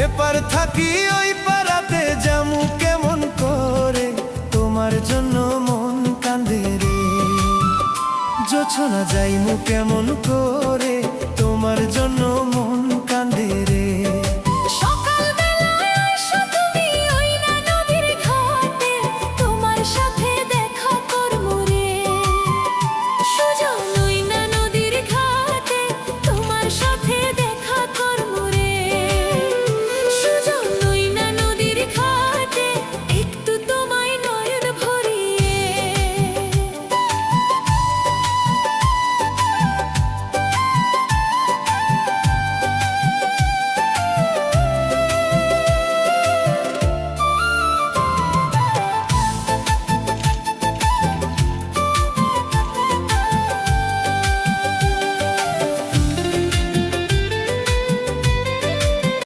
এপার থাকি ওই পারাতে যামু কেমন করে, তোমার জন্য মন কান্দে রে। জোছনা যাইমু কেমন করে,